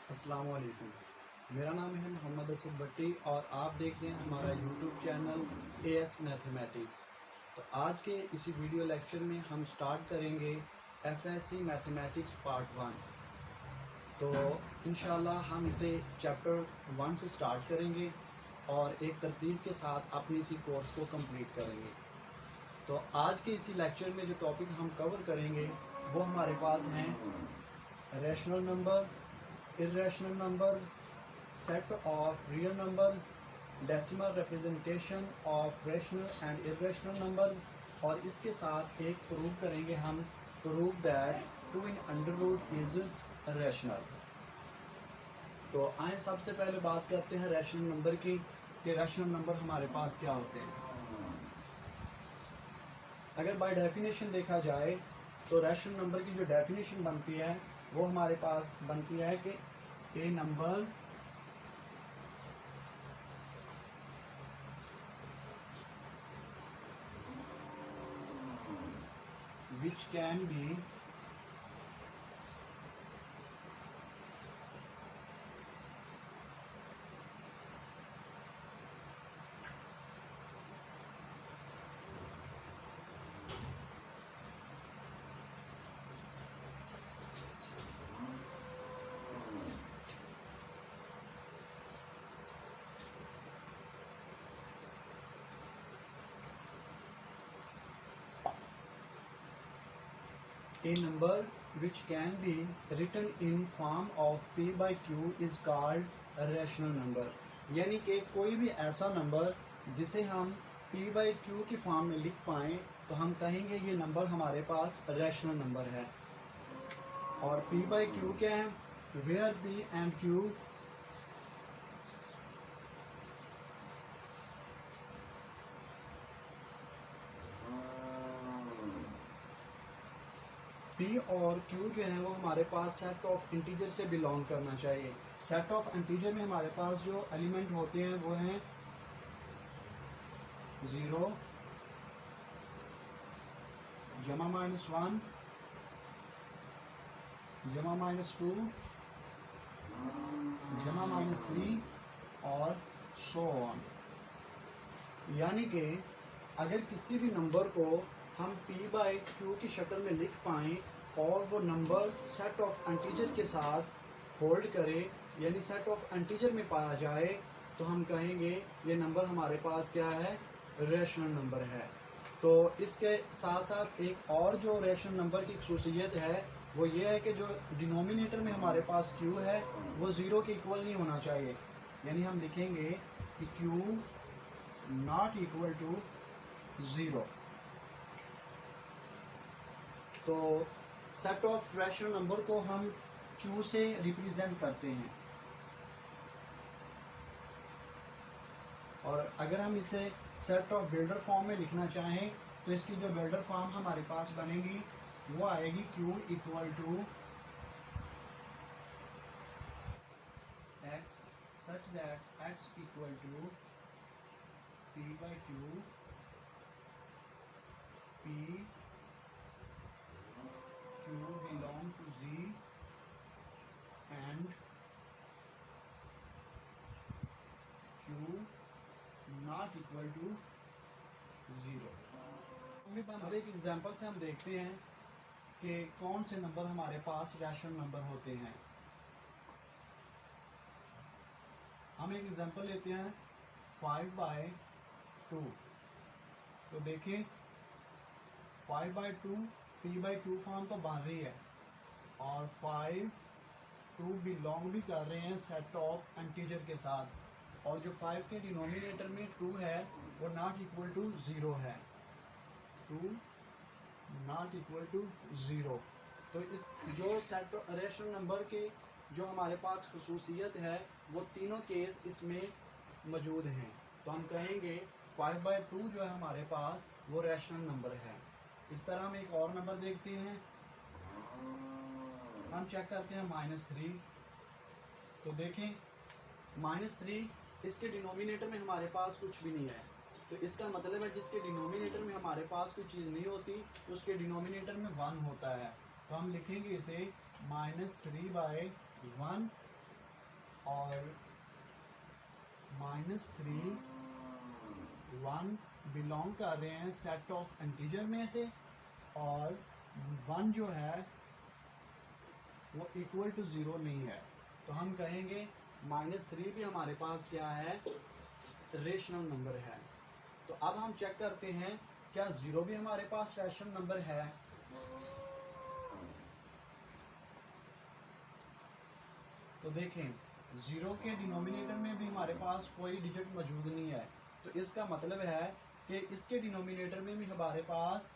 अस्सलाम वालेकुम। मेरा नाम है मोहम्मद असद भट्टी और आप देख रहे हैं हमारा यूट्यूब चैनल एएस मैथमेटिक्स। तो आज के इसी वीडियो लेक्चर में हम स्टार्ट करेंगे एफएससी मैथमेटिक्स पार्ट 1। तो इंशाल्लाह हम इसे चैप्टर 1 से स्टार्ट करेंगे और एक तरतीब के साथ अपनी इसी कोर्स को कंप्लीट करेंगे। तो आज के इसी लेक्चर में जो टॉपिक हम कवर करेंगे वो हमारे पास हैं rational number, irrational numbers, set of real numbers, decimal representation of rational and irrational numbers, और इसके साथ एक प्रूव करेंगे हम, prove that 2 in under root is rational। तो आए सबसे पहले बात करते हैं रैशनल नंबर की कि रैशनल नंबर हमारे पास क्या होते हैं। अगर बाय डेफिनेशन देखा जाए तो रैशनल नंबर की जो डेफिनेशन बनती है वो हमारे पास बनती है कि ए number which can be a number which can be written in form of p by q is called a rational number। यानी कि कोई भी ऐसा नंबर जिसे हम p by q की फॉर्म में लिख पाएँ तो हम कहेंगे ये नंबर हमारे पास रैशनल नंबर है। और p by q क्या है? Where p and q P और Q जो है वो हमारे पास सेट ऑफ इंटीजर से बिलोंग करना चाहिए। सेट ऑफ इंटीजर में हमारे पास जो एलिमेंट होते हैं वो हैं 0 जमा -1 जमा -2 जमा -3 और सो ऑन। यानी कि अगर किसी भी नंबर को हम p बाई क्यू की शक्ल में लिख पाएँ और वो नंबर सेट ऑफ इंटीजर के साथ होल्ड करे, यानी सेट ऑफ इंटीजर में पाया जाए, तो हम कहेंगे ये नंबर हमारे पास क्या है? रैशनल नंबर है। तो इसके साथ साथ एक और जो रैशनल नंबर की खसूसियत है वो ये है कि जो डिनोमिनेटर में हमारे पास q है वो 0 के इक्वल नहीं होना चाहिए। यानी हम लिखेंगे कि q नॉट इक्वल टू 0। तो सेट ऑफ रैशनल नंबर को हम q से रिप्रेजेंट करते हैं। और अगर हम इसे सेट ऑफ बिल्डर फॉर्म में लिखना चाहें तो इसकी जो बिल्डर फॉर्म हमारे पास बनेगी वो आएगी q equal to x such that x equal to p by q, p q belong to z and q not equal to 0। अब एक एग्जांपल से हम देखते हैं कि कौन से नंबर हमारे पास रैशनल नंबर होते हैं। हम एक एग्जांपल लेते हैं 5/2। तो देखिए 5/2 p बाई क्यू फॉर्म तो बन रही है और 2 बिलोंग भी कर रहे हैं सेट ऑफ इंटीजर के साथ, और जो 5 के डिनोमिनेटर में 2 है वो नॉट इक्वल टू 0 है। 2 नॉट इक्वल टू 0। तो इस जो सेट रैशनल नंबर के जो हमारे पास खसूसियत है वो तीनों केस इसमें मौजूद हैं। तो हम कहेंगे 5/2 जो है हमारे पास वो रैशनल नंबर है। इस तरह हम एक और नंबर देखते हैं, हम चेक करते हैं -3। तो देखें -3 इसके डिनोमिनेटर में हमारे पास कुछ भी नहीं है, तो इसका मतलब है जिसके डिनोमिनेटर में हमारे पास कोई चीज़ नहीं होती तो उसके डिनोमिनेटर में 1 होता है। तो हम लिखेंगे इसे -3/1 और -3 1 बिलोंग कर रहे हैं सेट ऑफ इंटीजर में से, और 1 जो है वो इक्वल टू 0 नहीं है, तो हम कहेंगे -3 भी हमारे पास क्या है, रेशनल नंबर है। तो अब हम चेक करते हैं क्या 0 भी हमारे पास रैशनल नंबर है। तो देखें 0 के डिनोमिनेटर में भी हमारे पास कोई डिजिट मौजूद नहीं है, तो इसका मतलब है कि इसके डिनोमिनेटर में भी हमारे पास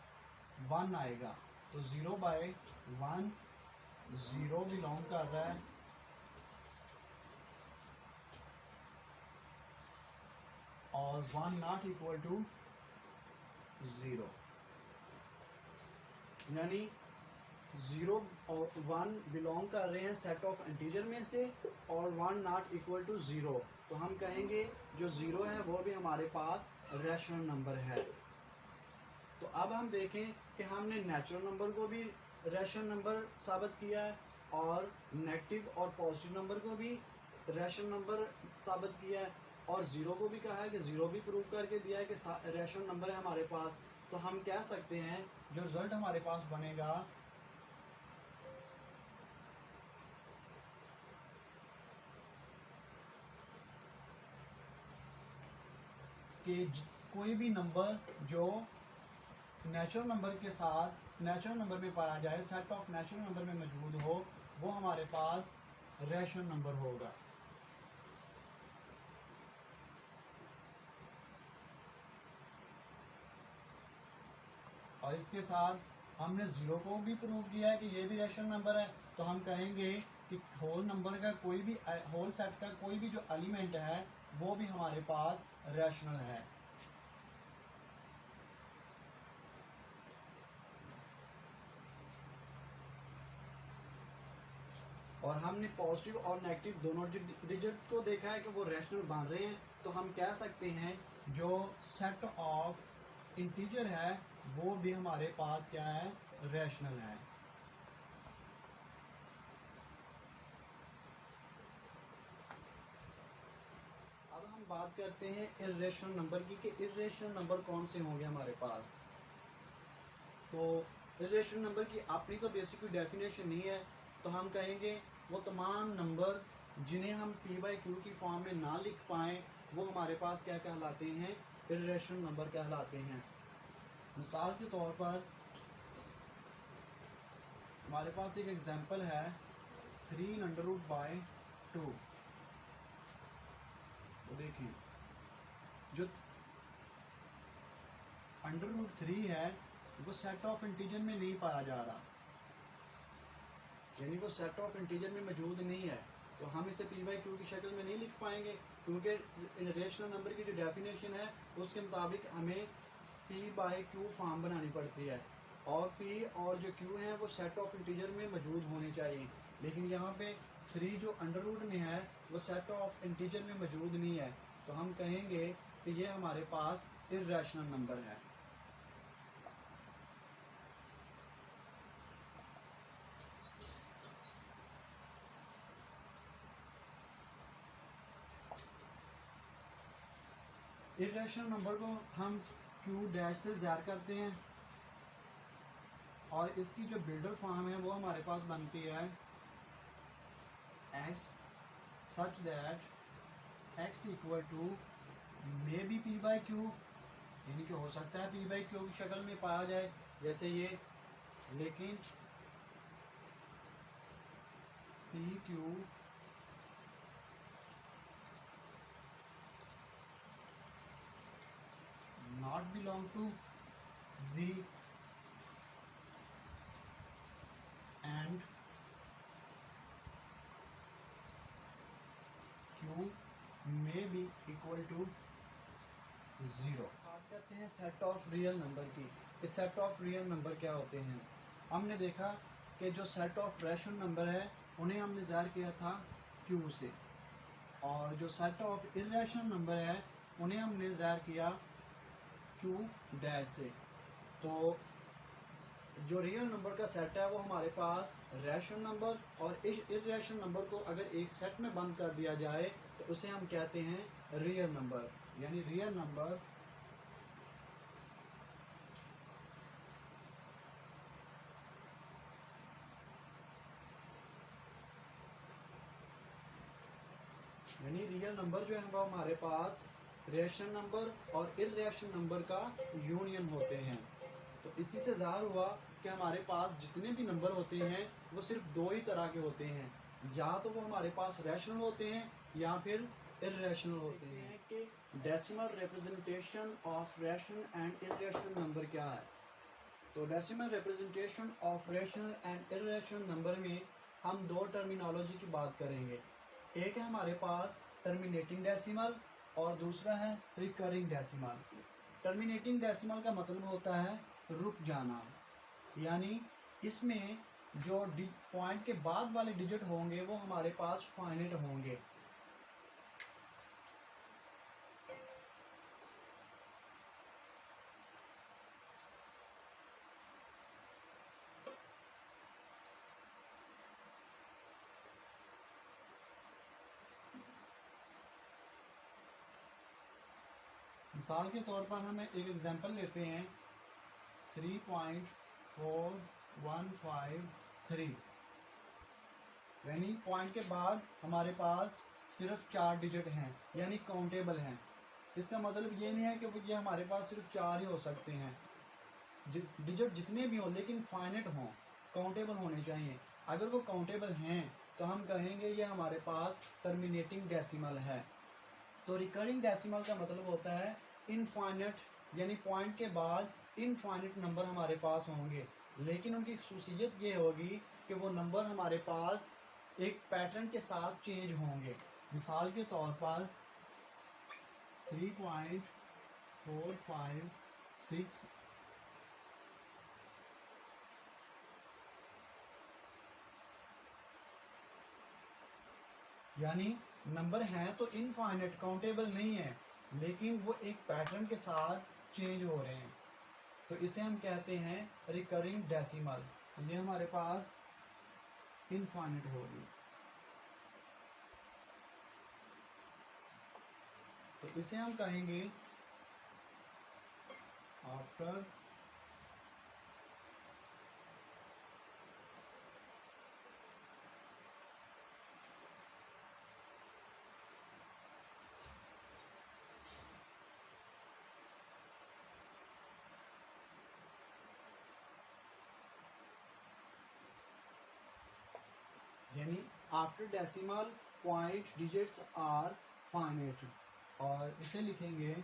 1 आएगा। तो 0/1 0 बिलोंग कर रहा है, और 1 नॉट इक्वल टू 0, यानी 0 और 1 बिलोंग कर रहे हैं सेट ऑफ इंटीजर में से, और 1 नॉट इक्वल टू 0, तो हम कहेंगे जो 0 है वो भी हमारे पास रैशनल नंबर है। तो अब हम देखें कि हमने नेचुरल नंबर को भी रैशनल नंबर साबित किया है, और नेगेटिव और पॉजिटिव नंबर को भी रैशनल नंबर साबित किया है, और 0 को भी कहा है कि 0 भी प्रूव करके दिया है कि रैशनल नंबर है हमारे पास। तो हम कह सकते हैं जो रिजल्ट हमारे पास बनेगा कि कोई भी नंबर जो नेचुरल नंबर के साथ नेचुरल नंबर में पाया जाए, सेट ऑफ नेचुरल नंबर में मौजूद हो, वो हमारे पास रैशनल नंबर होगा। और इसके साथ हमने 0 को भी प्रूव किया है कि ये भी रैशनल नंबर है, तो हम कहेंगे कि होल नंबर का कोई भी होल सेट का कोई भी जो एलिमेंट है वो भी हमारे पास रैशनल है। और हमने पॉजिटिव और नेगेटिव दोनों डिजिट को देखा है कि वो रैशनल बन रहे हैं, तो हम कह सकते हैं जो सेट ऑफ इंटीजर है वो भी हमारे पास क्या है, रैशनल है। अब हम बात करते हैं इर्रेशनल नंबर की कि इर्रेशनल नंबर कौन से होंगे हमारे पास। तो इर्रेशनल नंबर की अपनी तो बेसिक कोई डेफिनेशन नहीं है, तो हम कहेंगे वो तमाम नंबर्स जिन्हें हम p/q की फॉर्म में ना लिख पाएँ वो हमारे पास क्या कहलाते हैं, इर्रेशनल नंबर कहलाते हैं। मिसाल के तौर पर हमारे पास एक एग्जांपल है 3√2। तो देखें जो √3 है वो सेट ऑफ इंटीजर में नहीं पाया जा रहा, यानी वो सेट ऑफ इंटीजर में मौजूद नहीं है, तो हम इसे p/q की शक्ल में नहीं लिख पाएंगे, क्योंकि रेशनल नंबर की जो डेफिनेशन है उसके मुताबिक हमें p/q फॉर्म बनानी पड़ती है, और p और जो q हैं वो सेट ऑफ इंटीजर में मौजूद होने चाहिए। लेकिन यहाँ पे 3 जो अंडर रूट में है वो सेट ऑफ इंटीजर में मौजूद नहीं है, तो हम कहेंगे कि ये हमारे पास इर्रेशनल नंबर है। इर्रेशनल नंबर को हम q डैश से ज़ाहिर करते हैं, और इसकी जो बिल्डर फॉर्म है वो हमारे पास बनती है x such that x equal to may be p/q, यानी कि हो सकता है p/q की शक्ल में पाया जाए जैसे ये, लेकिन pq not belong to z and q may be equal to 0। बात करते हैं सेट ऑफ रियल नंबर की कि सेट ऑफ रियल नंबर क्या होते हैं। हमने देखा कि जो सेट ऑफ रैशनल नंबर है उन्हें हमने ज़ाहिर किया था q से, और जो सेट ऑफ इर्रेशनल नंबर है उन्हें हमने ज़ाहिर किया q डैश से। तो जो रियल नंबर का सेट है वो हमारे पास रैशनल नंबर, और इस इर्रेशनल नंबर को अगर एक सेट में बंद कर दिया जाए तो उसे हम कहते हैं रियल नंबर। यानी रियल नंबर यानी रियल नंबर जो है वो हमारे पास रेशनल नंबर और इर्रेशनल नंबर का यूनियन होते हैं। तो इसी से ज़ाहिर हुआ कि हमारे पास जितने भी नंबर होते हैं वो सिर्फ दो ही तरह के होते हैं, या तो वो हमारे पास रैशनल होते हैं या फिर इर्रेशनल होते हैं। कि decimal representation of rational and irrational number क्या है। तो decimal representation of rational and irrational number में हम दो टर्मिनोलॉजी की बात करेंगे। एक है हमारे पास टर्मिनेटिंग डेसिमल और दूसरा है रिकरिंग डेसिमल। टर्मिनेटिंग डेसिमल का मतलब होता है रुक जाना, यानी इसमें जो पॉइंट के बाद वाले डिजिट होंगे वो हमारे पास फाइनाइट होंगे। मिसाल के तौर पर हम एक एग्जांपल लेते हैं 3.4153, यानी पॉइंट के बाद हमारे पास सिर्फ 4 डिजिट हैं, यानी काउंटेबल हैं। इसका मतलब ये नहीं है कि ये हमारे पास सिर्फ 4 ही हो सकते हैं, डिजिट जितने भी हों लेकिन फाइनाइट हों, काउंटेबल होने चाहिए। अगर वो काउंटेबल हैं तो हम कहेंगे ये हमारे पास टर्मिनेटिंग डेसिमल है। तो रिकरिंग डेसिमल का मतलब होता है इनफाइनाइट, यानी पॉइंट के बाद इनफाइनाइट नंबर हमारे पास होंगे, लेकिन उनकी खासियत ये होगी कि वो नंबर हमारे पास एक पैटर्न के साथ चेंज होंगे। मिसाल के तौर पर 3.456 यानी नंबर हैं तो इनफाइनाइट, काउंटेबल नहीं है, लेकिन वो एक पैटर्न के साथ चेंज हो रहे हैं, तो इसे हम कहते हैं रिकरिंग डेसिमल। ये हमारे पास इनफाइनाइट होगी, तो इसे हम कहेंगे आफ्टर यानी after decimal point digits are finite, और इसे लिखेंगे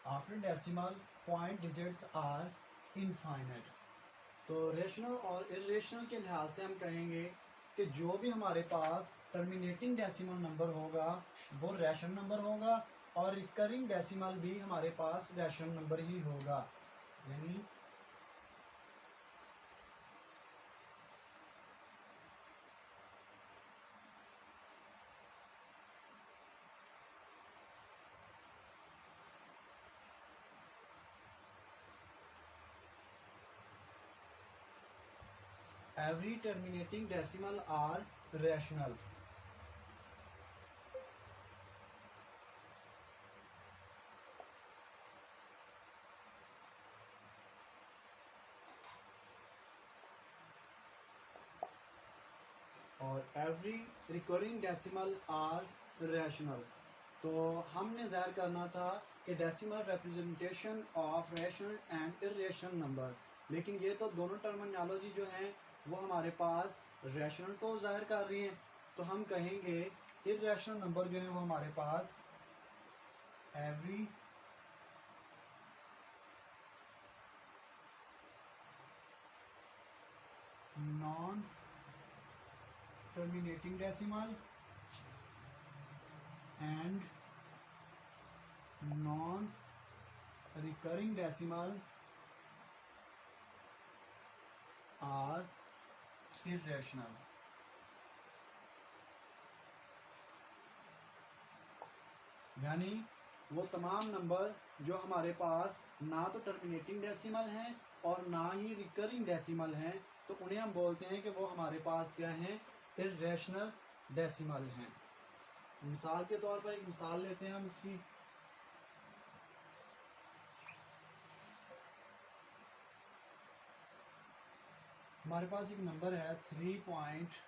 after decimal point digits are infinite. तो रेशनल और इर्रेशनल के लिहाज से हम कहेंगे कि जो भी हमारे पास टर्मिनेटिंग डेसिमल नंबर होगा वो रैशनल नंबर होगा, और रिकरिंग डेसिमल भी हमारे पास रैशनल नंबर ही होगा। यानी every terminating decimal are rational. और every recurring decimal are rational. तो हमने ज़ाहिर करना था कि decimal representation of rational and irrational number, लेकिन ये तो दोनों टर्मिनोलॉजी जो हैं वो हमारे पास रैशनल को ज़ाहिर कर रही हैं, तो हम कहेंगे इर्रेशनल नंबर जो है वो हमारे पास every non terminating decimal and non recurring decimal are irrational। यानी वो तमाम नंबर जो हमारे पास ना तो टर्मिनेटिंग डेसिमल हैं और ना ही रिकरिंग डेसिमल हैं, तो उन्हें हम बोलते हैं कि वो हमारे पास क्या हैं, इर्रेशनल डेसिमल हैं। मिसाल के तौर पर एक मिसाल लेते हैं हम इसकी। हमारे पास एक नंबर है 3.5,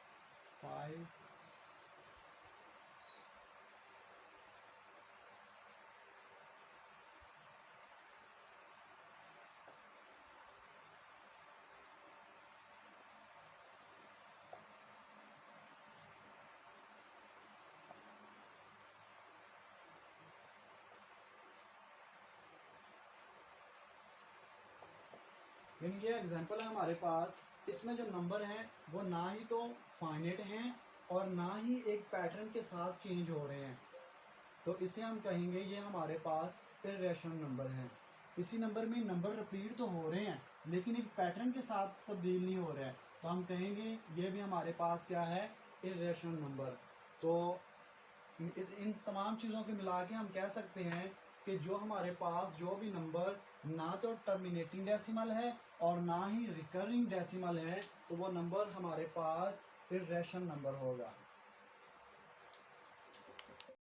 यानी ये एग्जांपल है हमारे पास। इसमें जो नंबर हैं वो ना ही तो फाइनेट हैं और ना ही एक पैटर्न के साथ चेंज हो रहे हैं, तो इसे हम कहेंगे ये हमारे पास इर्रेशनल नंबर हैं। इसी नंबर में नंबर रिपीट तो हो रहे हैं लेकिन एक पैटर्न के साथ तब्दील नहीं हो रहा है, तो हम कहेंगे ये भी हमारे पास क्या है, इर्रेशनल नंबर। तो इन तमाम चीज़ों के मिला के हम कह सकते हैं कि जो हमारे पास जो भी नंबर ना तो टर्मिनेटिंग डेसिमल है और ना ही रिकरिंग डेसिमल है, तो वो नंबर हमारे पास इर्रेशनल नंबर होगा।